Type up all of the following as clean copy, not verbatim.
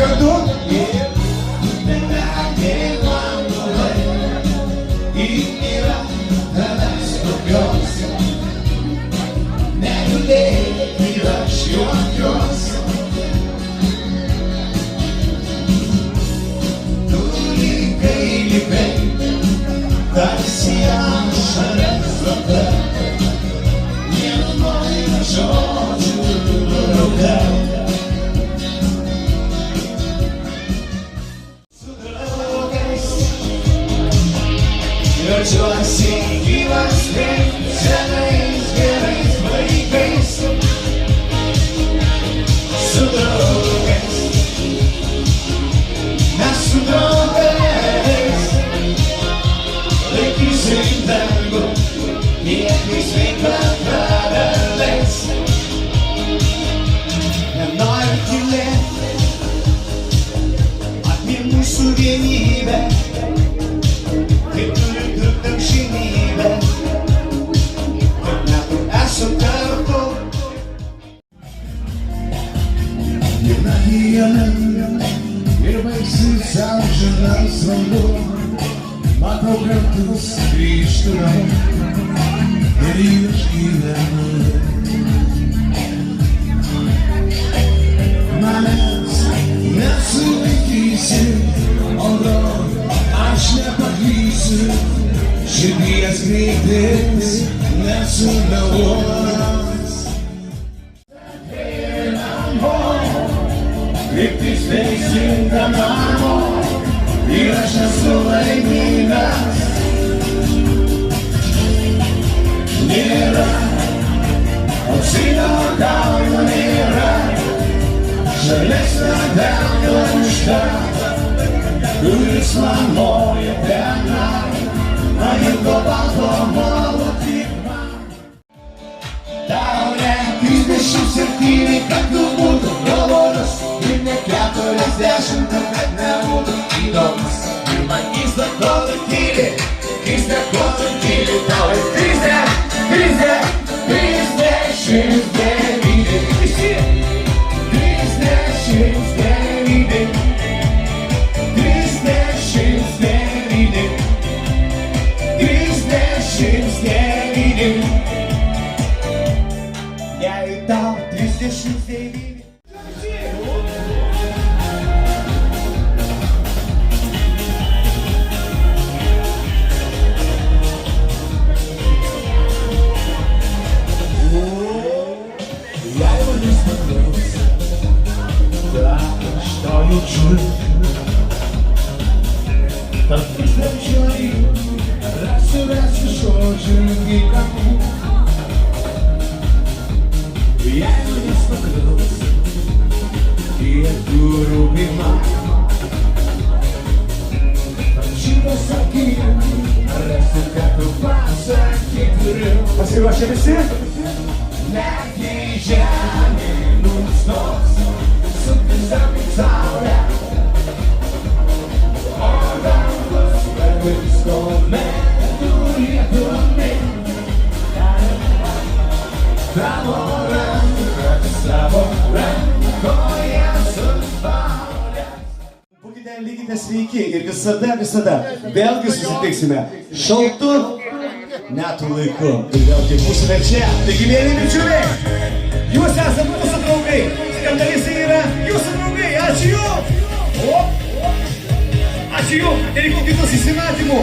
Kartu. Ir baigsis amžinas vanduo, matau kartus grįžtu namo ir išgyvenu. Manęs nesulaikysi, o aš nepaklysiu, širdies greitis nesumeluos. Kryptis teisinga namo ir aš esu laimingas. Nėra auksinio kalno, nėra žalesnio delno už tą, kuris man moja pena, pajuto balto molo tik man. Tau ne 37, kad tu būtų galvotas, ir ne 40, kad nebūtų įdomus. Ir man keista, ko tu tyli, keista, ko tu tyli. Tau ir 39. Jei tau 39. Tarp tūkstančio rasiu žodžių gyvenų. Jeigu jis pakliaus į durų bimą, tarp šito sakymų rasiu, kad tu pasakyk turiu. Pasiruošę visi? Netgi žemė nustos, suktis aplink saulę. Visko metu lietuomi, tavo rankas, savo rankoje suspaudęs. Būkite, likite sveiki ir visada vėlgi susitiksime šaltu metų laiku. Ir vėlgi būsime čia. Taigi, mėly bičiuliai, jūs esate mūsų draugai. Skandalistai yra jūsų draugai. Ačiū jums. Ačiū jums ir iki kitų susimatymų.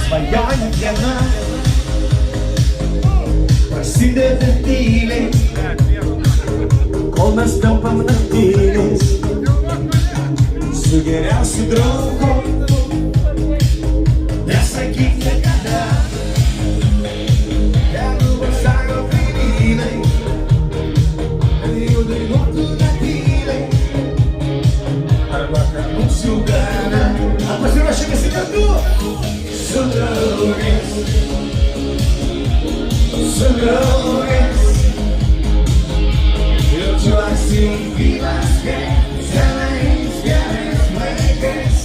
Svajonių diena prasideda tyliai, kol mes tampam naktiniais su geriausiu draugu. Nesakyk niekada, jeigu vasario kaimynai, kad jau dainuotų netyliai. Arba kad mums jau gana. Ar pasiruošę visi kartu? Su draugais, su draugais, jaučiuosi gyvas kaip senais gerais laikais.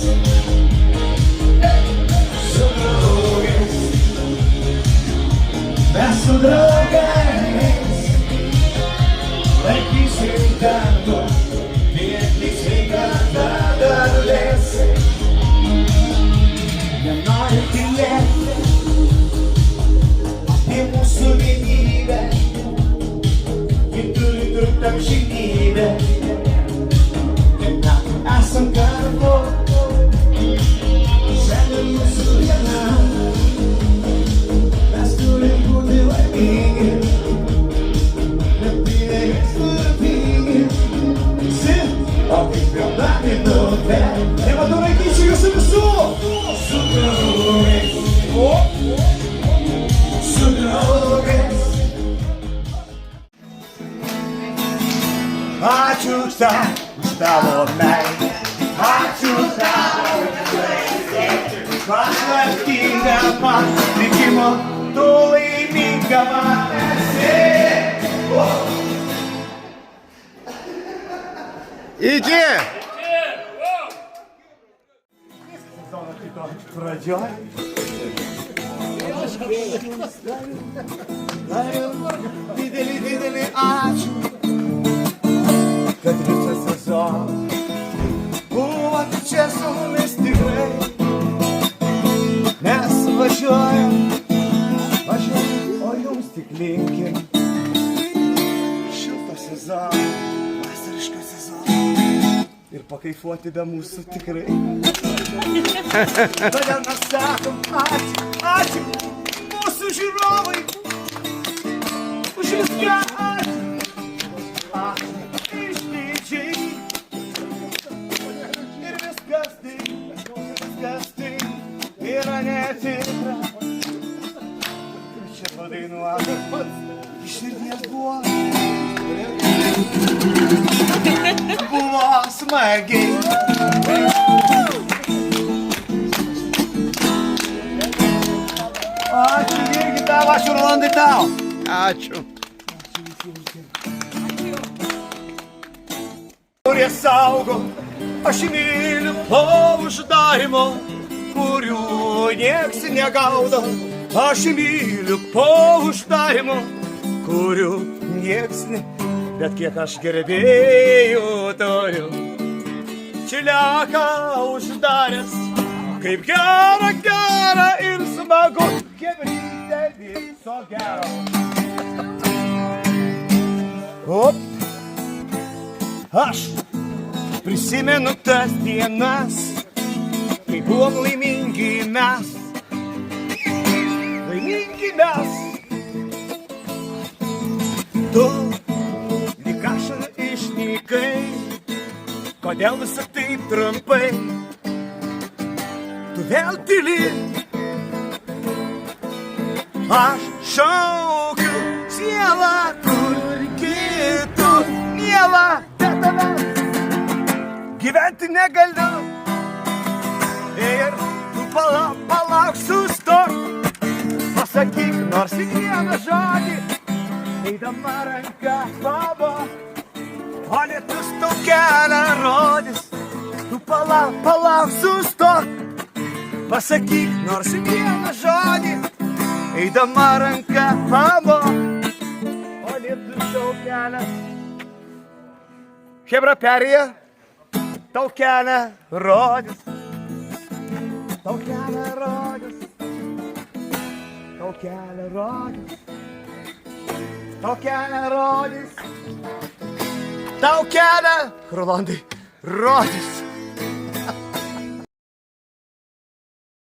esam kartu. Šiandien mūsų diena. Mes turim būti laimingi. Bet pinigais turtingi. Visi, o kaip vėldami duobė. Nematau vaikyčių jūsų visų. Su draugais. Su draugais. Ačiū tau už tavo meilę. Ačiū tau už paslaptingą patikimo, tu laiminga man esi. Iki! Sezono kito pradžioj. Didelį ačiū, kad visą sezoną buvote čia su mumis tikrai. Mes važiuojam, o jums tik linkim šilto sezono, vasariško sezono ir pakaifuoti be mūsų tikrai. Todėl mes sakom ačiū mūsų žiūrovai, už viską ačiū išdidžiai. Ir viskas tai yra netikra. Ir čia padainuota pats iš širdies buvo smagiai. Ačiū irgi tau, ačiū Rolandai tau. Ačiū. Kurie saugo, aš myliu po uždarimo, kurių nieks negaudo. Aš myliu po uždarimo, kurių nieks ne... Bet kiek aš gerbėjų turiu, čiliaką uždaręs, kaip gera ir smagu, chebrytė viso gero. Op, aš prisimenu tas dienas, kai buvom laimingi mes. Laimingi mes. Tu lyg ašara išnykai, kodėl visą taip trumpai? Tu vėl tyli. Aš šaukiu sielą, kur kitur miela, be tavęs gyventi negaliu. Ir tu palauk, sustok, pasakyk nors į vieną žodį, eidama ranka pabok, o lietus tau kelią rodys. Tu palauk, sustok, pasakyk nors į vieną žodį, eidama ranka pabok, o lietus tau kelią. Chebra perėja, tau kelią rodys. Tau kelią rodys. Tau kelią rodys. Tau kelią rodys. Tau kelią, Rolandai, rodys.